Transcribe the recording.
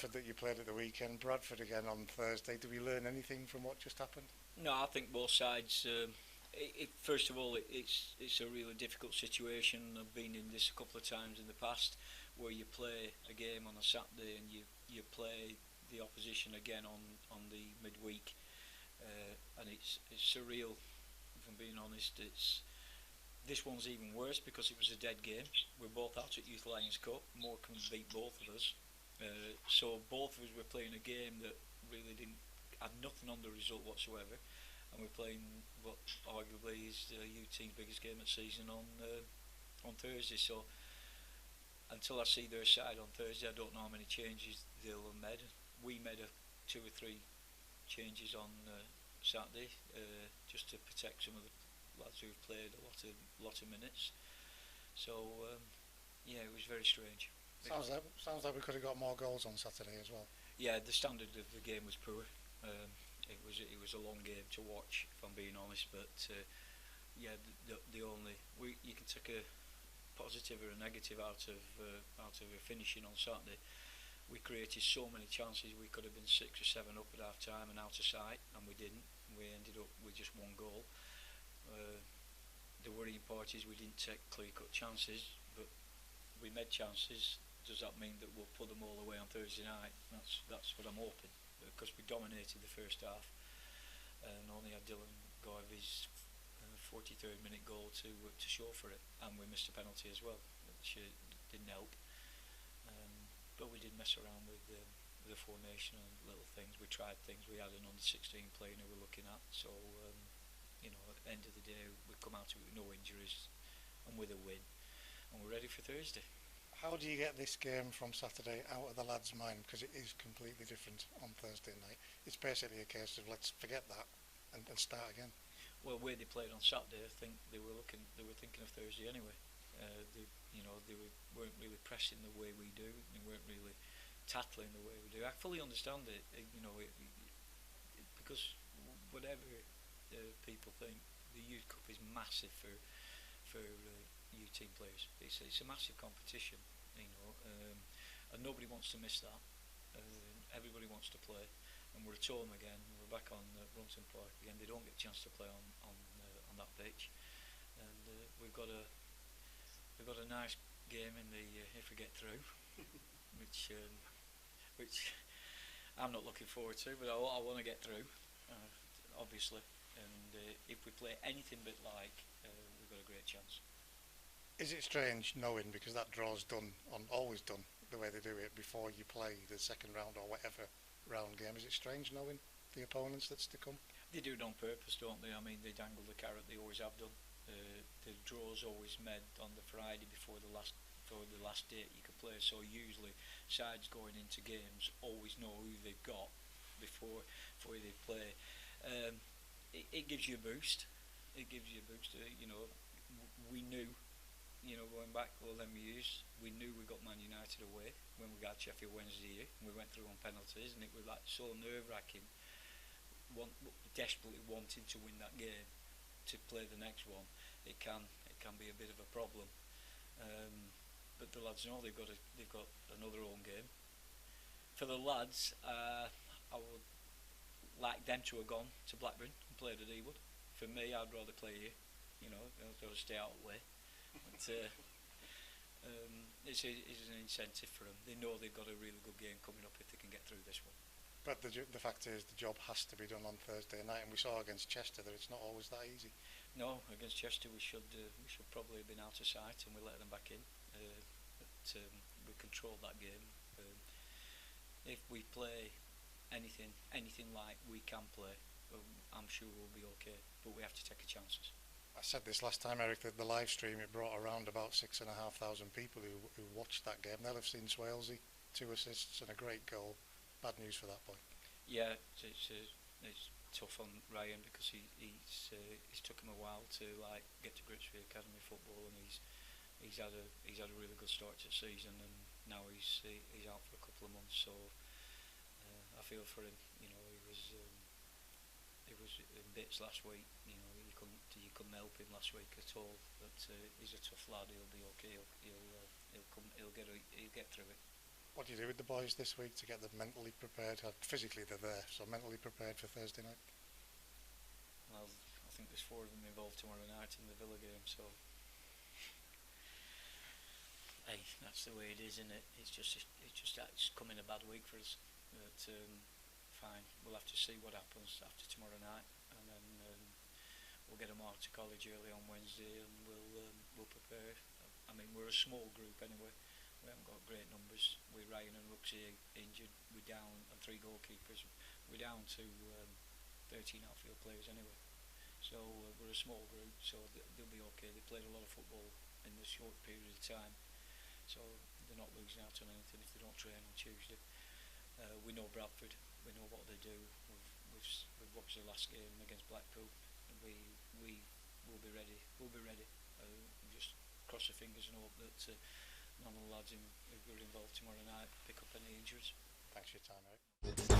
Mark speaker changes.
Speaker 1: Bradford that you played at the weekend, Bradford again on Thursday. Did we learn anything from what just happened?
Speaker 2: No, I think both sides. First of all, it's a really difficult situation. I've been in this a couple of times in the past, where you play a game on a Saturday and you play the opposition again on the midweek, and it's surreal. If I'm being honest, this one's even worse because it was a dead game. We're both out at Youth Lions Cup. Morecambe beat both of us, so both of us were playing a game that really didn't had nothing on the result whatsoever, and we're playing what arguably is the youth team's biggest game of the season on Thursday. So until I see their side on Thursday, I don't know how many changes they'll have made. We made two or three changes on Saturday, just to protect some of the lads who've played a lot of minutes. So yeah, it was very strange.
Speaker 1: Sounds like we could have got more goals on Saturday as well.
Speaker 2: Yeah, the standard of the game was poor. It was a long game to watch, if I'm being honest. But yeah, you can take a positive or a negative out of a finishing on Saturday. We created so many chances. We could have been 6 or 7 up at half time and out of sight, and we didn't. We ended up with just one goal. The worrying part is we didn't take clear-cut chances, but we made chances. Does that mean that we'll put them all away on Thursday night? That's what I'm hoping, because we dominated the first half and only had Dylan Garvey's 43rd minute goal to show for it, and we missed a penalty as well, which didn't help. But we did mess around with the formation and little things. We tried things. We had an under-16 player who we're looking at, so at the end of the day we come out with no injuries and with a win, and we're ready for Thursday.
Speaker 1: How do you get this game from Saturday out of the lads' mind, because it is completely different on Thursday night? It's basically a case of let's forget that and start again.
Speaker 2: Well, where they played on Saturday, I think they were thinking of Thursday anyway. They weren't really pressing the way we do. They weren't really tackling the way we do. I fully understand it. Because whatever people think, the Youth Cup is massive for youth team players. It's a massive competition, and nobody wants to miss that. Everybody wants to play, and we're at home again. We're back on Brunton Park again. They don't get a chance to play on that pitch, and we've got a nice game in the if we get through, which I'm not looking forward to, but I want to get through, obviously. And if we play anything but like, we've got a great chance.
Speaker 1: Is it strange knowing, because that draw's always done the way they do it before you play the second round or whatever round game? Is it strange knowing the opponents that's to come?
Speaker 2: They do it on purpose, don't they? I mean, they dangle the carrot. They always have done. The draw's always made on the Friday before the last date you can play. So usually sides going into games always know who they've got before they play. It gives you a boost. It gives you a boost. We knew. Going back all them years, we knew we got Man United away when we got Sheffield Wednesday here, and we went through on penalties, and it was like so nerve-wracking. Desperately wanting to win that game to play the next one, it can be a bit of a problem. But the lads know they've got another home game. For the lads, I would like them to have gone to Blackburn and played at Ewood. For me, I'd rather play here. I've got to stay out of the way. But it's an incentive for them. They know they've got a really good game coming up if they can get through this one.
Speaker 1: But the fact is, the job has to be done on Thursday night, and we saw against Chester that it's not always that easy.
Speaker 2: No, against Chester we should probably have been out of sight, and we let them back in. We controlled that game. If we play anything like we can play, I'm sure we'll be okay. But we have to take our chances.
Speaker 1: I said this last time, Eric, that the live stream, it brought around about 6,500 people who watched that game. They'll have seen Swalesy, 2 assists and a great goal. Bad news for that boy.
Speaker 2: Yeah, it's tough on Ryan, because he's took him a while to get to grips with academy football, and he's had a really good start to the season, and now he's out for a couple of months. So I feel for him. He was in bits last week. You couldn't help him last week at all. But he's a tough lad. He'll be okay. He'll get through it.
Speaker 1: What do you do with the boys this week to get them mentally prepared? Physically they're there, so mentally prepared for Thursday night?
Speaker 2: Well, I think there's 4 of them involved tomorrow night in the Villa game, so hey, that's the way it is, isn't it? It's come in a bad week for us. But fine, we'll have to see what happens after tomorrow night, and then we'll get them out to college early on Wednesday, and we'll prepare. I mean, we're a small group anyway. We haven't got great numbers. With Ryan and Rooksy injured, we're down, and 3 goalkeepers. We're down to 13 outfield players anyway. So we're a small group, so they'll be okay. They played a lot of football in this short period of time, so they're not losing out on anything if they don't train on Tuesday. We know Bradford. We know what they do. We've watched the last game against Blackpool. We will be ready. We'll be ready. Just cross our fingers and hope that none of the lads who are involved tomorrow night pick up any injuries.
Speaker 1: Thanks for your time, Eric.